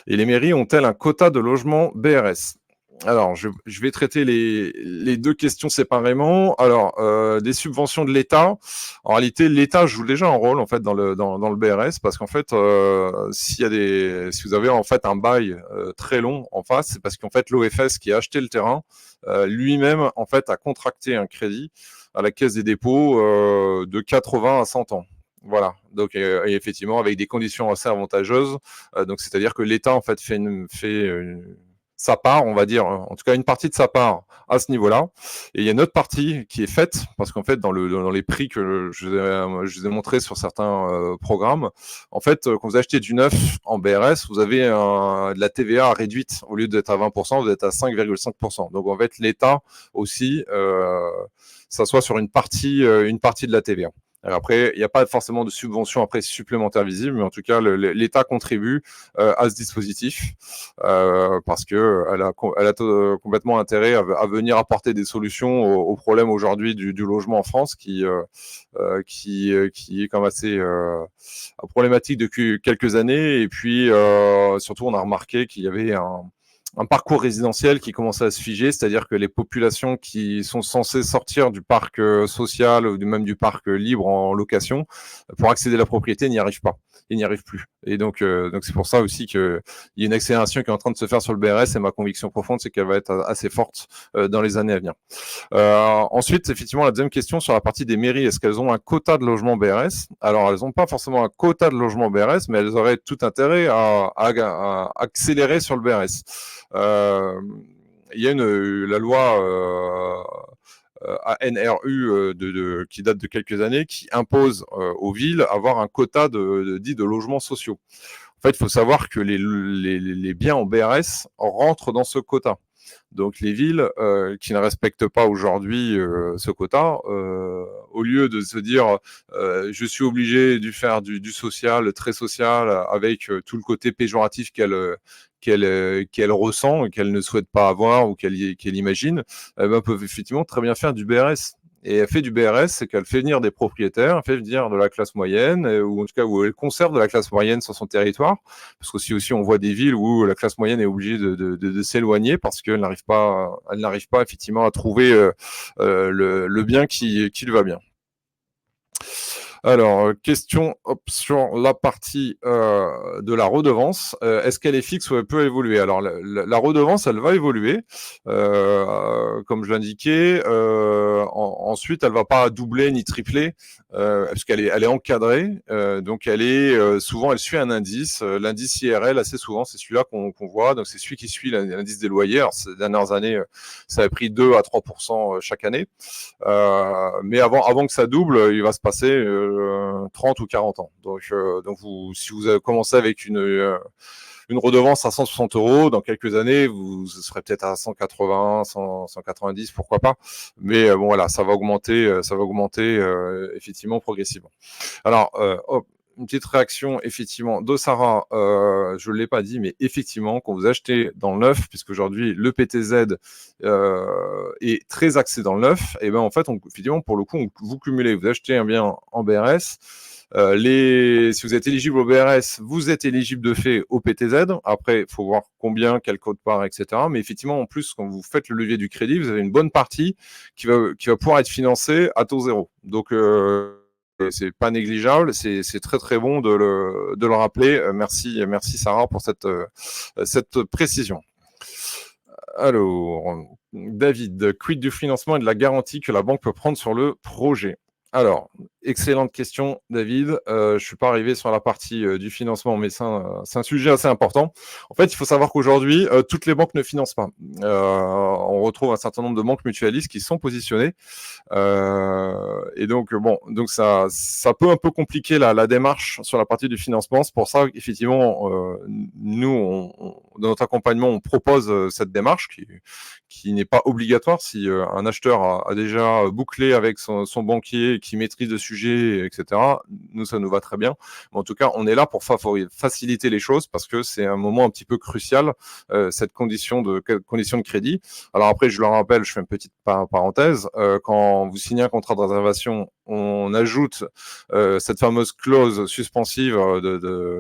Et les mairies ont-elles un quota de logement BRS? Alors, je vais traiter les deux questions séparément. Alors, des subventions de l'État. En réalité, l'État joue déjà un rôle en fait dans le BRS parce qu'en fait, si vous avez en fait un bail très long en face, c'est parce qu'en fait l'OFS qui a acheté le terrain lui-même en fait a contracté un crédit à la Caisse des dépôts de 80 à 100 ans. Voilà. Donc, et effectivement, avec des conditions assez avantageuses. Donc, c'est-à-dire que l'État en fait fait sa part, on va dire, en tout cas une partie de sa part à ce niveau-là. Et il y a une autre partie qui est faite, parce qu'en fait, dans les prix que je vous ai montré sur certains programmes, en fait, quand vous achetez du neuf en BRS, vous avez de la TVA réduite. Au lieu d'être à 20%, vous êtes à 5,5%. Donc, en fait, l'État aussi s'assoit sur une partie de la TVA. Alors après, il n'y a pas forcément de subvention après supplémentaire visible, mais en tout cas, l'État contribue à ce dispositif parce que elle a complètement intérêt à venir apporter des solutions aux problèmes aujourd'hui du logement en France, qui est quand même assez problématique depuis quelques années. Et puis surtout, on a remarqué qu'il y avait un parcours résidentiel qui commençait à se figer, c'est-à-dire que les populations qui sont censées sortir du parc social ou même du parc libre en location pour accéder à la propriété n'y arrivent pas. Ils n'y arrivent plus. Et donc c'est pour ça aussi qu'il y a une accélération qui est en train de se faire sur le BRS et ma conviction profonde, c'est qu'elle va être assez forte dans les années à venir. Ensuite, effectivement, la deuxième question sur la partie des mairies, est-ce qu'elles ont un quota de logement BRS? Alors, elles n'ont pas forcément un quota de logement BRS, mais elles auraient tout intérêt à accélérer sur le BRS. Il y a la loi ANRU qui date de quelques années qui impose aux villes avoir un quota dit de logements sociaux. En fait, il faut savoir que les biens en BRS rentrent dans ce quota. Donc les villes qui ne respectent pas aujourd'hui ce quota, au lieu de se dire je suis obligé de faire du social, très social, avec tout le côté péjoratif qu'elle ressent et qu'elle ne souhaite pas avoir ou qu'elle imagine, peuvent effectivement très bien faire du BRS. et elle fait du BRS, c'est qu'elle fait venir des propriétaires, elle fait venir de la classe moyenne, ou en tout cas où elle conserve de la classe moyenne sur son territoire, parce qu'aussi on voit des villes où la classe moyenne est obligée de s'éloigner parce qu'elle n'arrive pas effectivement à trouver le bien qui lui va bien. Alors, question sur la partie de la redevance. Est-ce qu'elle est fixe ou elle peut évoluer? Alors, la redevance, elle va évoluer, comme je l'indiquais. Ensuite, elle va pas doubler ni tripler, parce qu'elle est encadrée. Donc, souvent, elle suit un indice. L'indice IRL, assez souvent, c'est celui-là qu'on voit. Donc, c'est celui qui suit l'indice des loyers. Alors, ces dernières années, ça a pris 2 à 3% chaque année. Mais avant que ça double, il va se passer 30 ou 40 ans. Donc si vous avez commencé avec une redevance à 160 €, dans quelques années, vous serez peut-être à 180, 190, pourquoi pas. Mais bon, voilà, ça va augmenter effectivement progressivement. Alors, une petite réaction effectivement de Sarah, je ne l'ai pas dit, mais effectivement, quand vous achetez dans le neuf, puisqu'aujourd'hui le PTZ est très axé dans le neuf, et ben en fait, effectivement, pour le coup, vous cumulez, vous achetez un bien en BRS. Si vous êtes éligible au BRS, vous êtes éligible de fait au PTZ. Après, il faut voir combien, quelle quote-part, etc. Mais effectivement, en plus, quand vous faites le levier du crédit, vous avez une bonne partie qui va pouvoir être financée à taux zéro. Donc, c'est pas négligeable, c'est très très bon de le rappeler. Merci Sarah pour cette précision. Alors, David, quid du financement et de la garantie que la banque peut prendre sur le projet? Alors, excellente question, David. Je ne suis pas arrivé sur la partie du financement, mais c'est un sujet assez important. En fait, il faut savoir qu'aujourd'hui, toutes les banques ne financent pas. On retrouve un certain nombre de banques mutualistes qui sont positionnées. Et donc, donc ça peut un peu compliquer la démarche sur la partie du financement. C'est pour ça qu'effectivement, nous, dans notre accompagnement, on propose cette démarche qui n'est pas obligatoire si un acheteur a déjà bouclé avec son banquier, qui maîtrise le sujet, etc. Nous, ça nous va très bien. Mais en tout cas, on est là pour faciliter les choses parce que c'est un moment un petit peu crucial, cette condition de crédit. Alors après, je le rappelle, je fais une petite parenthèse. Quand vous signez un contrat de réservation, on ajoute cette fameuse clause suspensive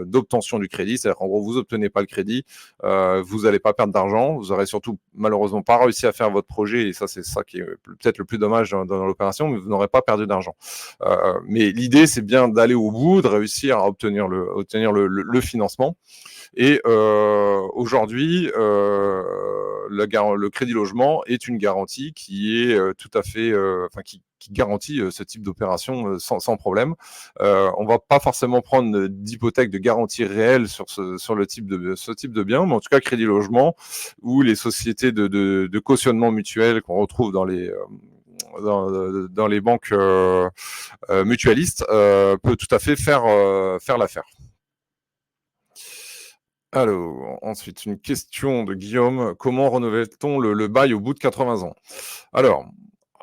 d'obtention du crédit. C'est-à-dire qu'en gros, vous obtenez pas le crédit, vous n'allez pas perdre d'argent, vous aurez surtout malheureusement pas réussi à faire votre projet, et ça, c'est ça qui est peut-être le plus dommage dans l'opération, mais vous n'aurez pas perdu d'argent. Mais l'idée, c'est bien d'aller au bout, de réussir à obtenir le financement. Et aujourd'hui, le crédit logement est une garantie qui est tout à fait, qui garantit ce type d'opération sans problème. On va pas forcément prendre d'hypothèque de garantie réelle sur ce type de bien, mais en tout cas, crédit logement ou les sociétés de cautionnement mutuel qu'on retrouve dans les banques mutualistes peut tout à fait faire l'affaire. Alors, ensuite, une question de Guillaume. Comment renouvelle-t-on le bail au bout de 80 ans? Alors,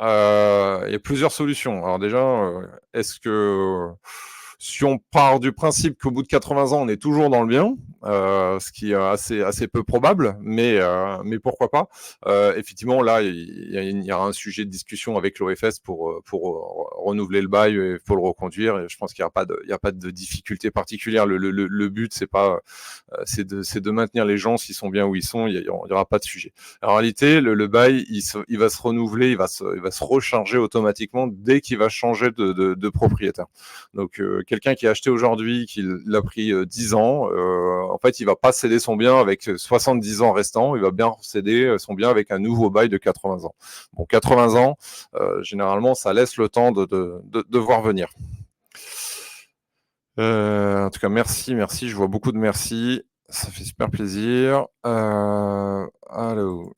il y a plusieurs solutions. Alors déjà, est-ce que si on part du principe qu'au bout de 80 ans, on est toujours dans le bien, ce qui est assez peu probable, mais pourquoi pas. Effectivement, là, il y aura un sujet de discussion avec l'OFS pour renouveler le bail et pour le reconduire. Et je pense qu'il n'y a pas de difficulté particulière. Le but, c'est de maintenir les gens s'ils sont bien où ils sont. Il y aura pas de sujet. En réalité, le bail, il va se renouveler, il va se recharger automatiquement dès qu'il va changer de propriétaire. Donc, quelqu'un qui a acheté aujourd'hui, qui l'a pris 10 ans, en fait, il va pas céder son bien avec 70 ans restants, il va bien céder son bien avec un nouveau bail de 80 ans. Bon, 80 ans, généralement, ça laisse le temps de voir venir. En tout cas, merci, je vois beaucoup de merci, ça fait super plaisir. Alors,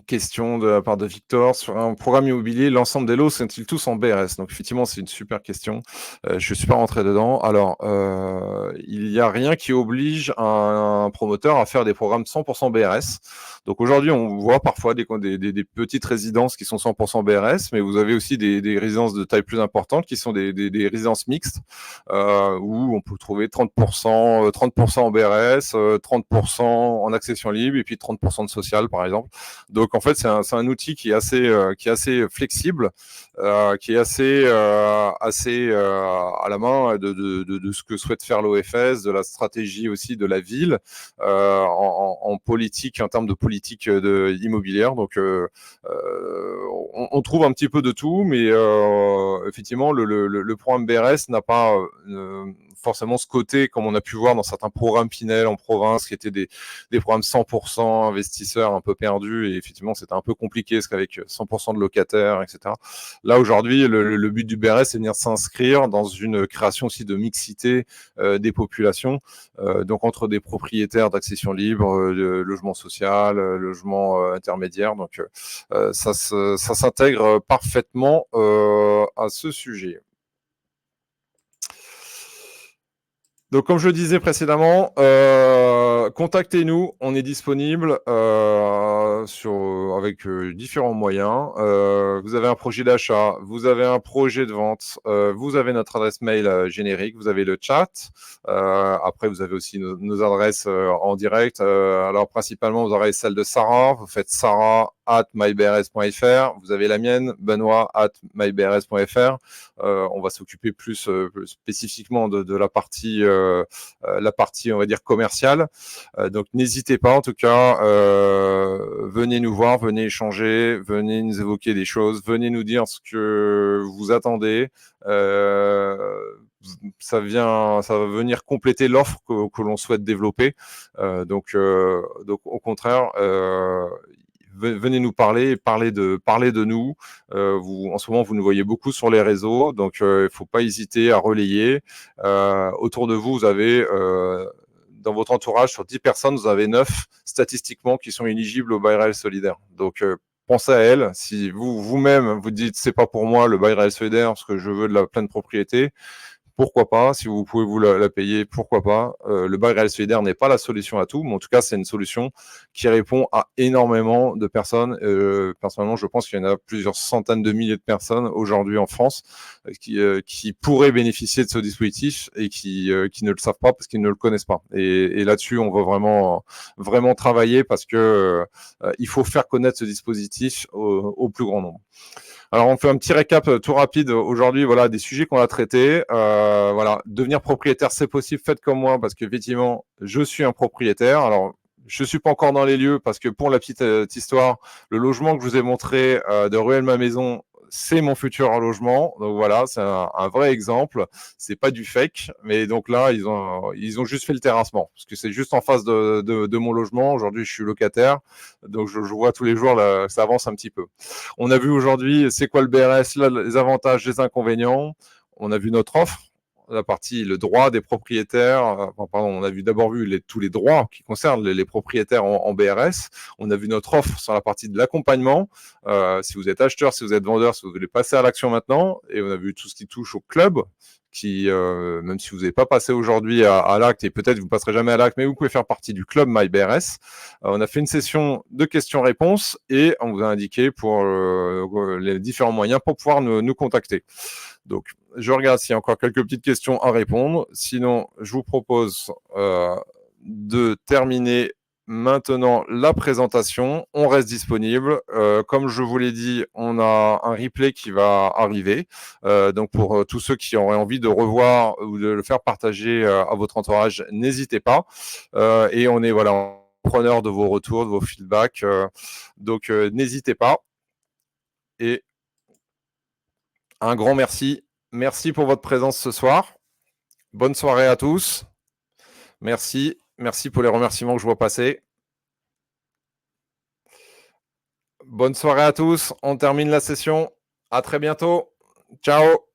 question de la part de Victor. Sur un programme immobilier, l'ensemble des lots sont-ils tous en BRS? Donc effectivement, c'est une super question. Je ne suis pas rentré dedans. Alors, il n'y a rien qui oblige un promoteur à faire des programmes 100% BRS. Donc aujourd'hui, on voit parfois des petites résidences qui sont 100% BRS, mais vous avez aussi des résidences de taille plus importante qui sont des résidences mixtes, où on peut trouver 30% en BRS, 30% en accession libre et puis 30% de social, par exemple. Donc en fait, c'est un outil qui est assez flexible, qui est assez à la main de ce que souhaite faire l'OFS, de la stratégie aussi de la ville en politique, en termes de politique immobilière. Donc, on trouve un petit peu de tout, mais effectivement, le programme BRS n'a pas forcément ce côté, comme on a pu voir dans certains programmes Pinel en province, qui étaient des programmes 100% investisseurs un peu perdus, et effectivement, c'était un peu compliqué, parce qu'avec 100% de locataires, etc. Là, aujourd'hui, le but du BRS, c'est de venir s'inscrire dans une création aussi de mixité des populations, donc entre des propriétaires d'accession libre, de logement social, logement intermédiaire. Donc, ça s'intègre parfaitement à ce sujet. Donc, comme je le disais précédemment, contactez-nous, on est disponible avec différents moyens. Vous avez un projet d'achat, vous avez un projet de vente, vous avez notre adresse mail générique, vous avez le chat. Après, vous avez aussi nos adresses en direct. Alors, principalement, vous aurez celle de Sarah. Vous faites sarah@mybrs.fr. Vous avez la mienne, benoît@mybrs.fr. On va s'occuper plus spécifiquement de la partie, on va dire, commerciale. Donc, n'hésitez pas, en tout cas, venez nous voir, venez échanger, venez nous évoquer des choses, venez nous dire ce que vous attendez. Ça va venir compléter l'offre que l'on souhaite développer. Donc, au contraire, venez nous parler de nous. En ce moment, vous nous voyez beaucoup sur les réseaux, donc il ne faut pas hésiter à relayer. Autour de vous, vous avez dans votre entourage, sur 10 personnes, vous avez 9 statistiquement qui sont éligibles au bail réel solidaire. Donc, pensez à elles. Si vous-même vous dites c'est pas pour moi le bail réel solidaire parce que je veux de la pleine propriété, pourquoi pas? Si vous pouvez vous la payer, pourquoi pas? Le bail réel solidaire n'est pas la solution à tout, mais en tout cas, c'est une solution qui répond à énormément de personnes. Personnellement, je pense qu'il y en a plusieurs centaines de milliers de personnes aujourd'hui en France qui pourraient bénéficier de ce dispositif et qui ne le savent pas parce qu'ils ne le connaissent pas. Et là-dessus, on va vraiment travailler parce que il faut faire connaître ce dispositif au plus grand nombre. Alors, on fait un petit récap tout rapide aujourd'hui, voilà, des sujets qu'on a traités. Voilà, devenir propriétaire, c'est possible. Faites comme moi, parce qu'effectivement, je suis un propriétaire. Alors, je suis pas encore dans les lieux parce que pour la petite histoire, le logement que je vous ai montré de Ruelle Ma Maison, c'est mon futur logement. Donc voilà, c'est un vrai exemple. C'est pas du fake, mais donc là, ils ont juste fait le terrassement parce que c'est juste en face de mon logement. Aujourd'hui, je suis locataire, donc je vois tous les jours là, ça avance un petit peu. On a vu aujourd'hui c'est quoi le BRS, là, les avantages, les inconvénients. On a vu notre offre, la partie le droit des propriétaires. Pardon, on a d'abord vu tous les droits qui concernent les propriétaires en BRS. On a vu notre offre sur la partie de l'accompagnement. Si vous êtes acheteur, si vous êtes vendeur, si vous voulez passer à l'action maintenant. Et on a vu tout ce qui touche au club, qui, même si vous n'avez pas passé aujourd'hui à l'acte, et peut-être vous ne passerez jamais à l'acte, mais vous pouvez faire partie du club MyBRS. On a fait une session de questions-réponses et on vous a indiqué pour les différents moyens pour pouvoir nous contacter. Donc, je regarde s'il y a encore quelques petites questions à répondre. Sinon, je vous propose de terminer maintenant la présentation. On reste disponible. Comme je vous l'ai dit, on a un replay qui va arriver. Donc, pour tous ceux qui auraient envie de revoir ou de le faire partager à votre entourage, n'hésitez pas. Et on est preneur de vos retours, de vos feedbacks. Donc, n'hésitez pas. Et un grand merci. Merci pour votre présence ce soir. Bonne soirée à tous. Merci. Merci pour les remerciements que je vois passer. Bonne soirée à tous. On termine la session. À très bientôt. Ciao.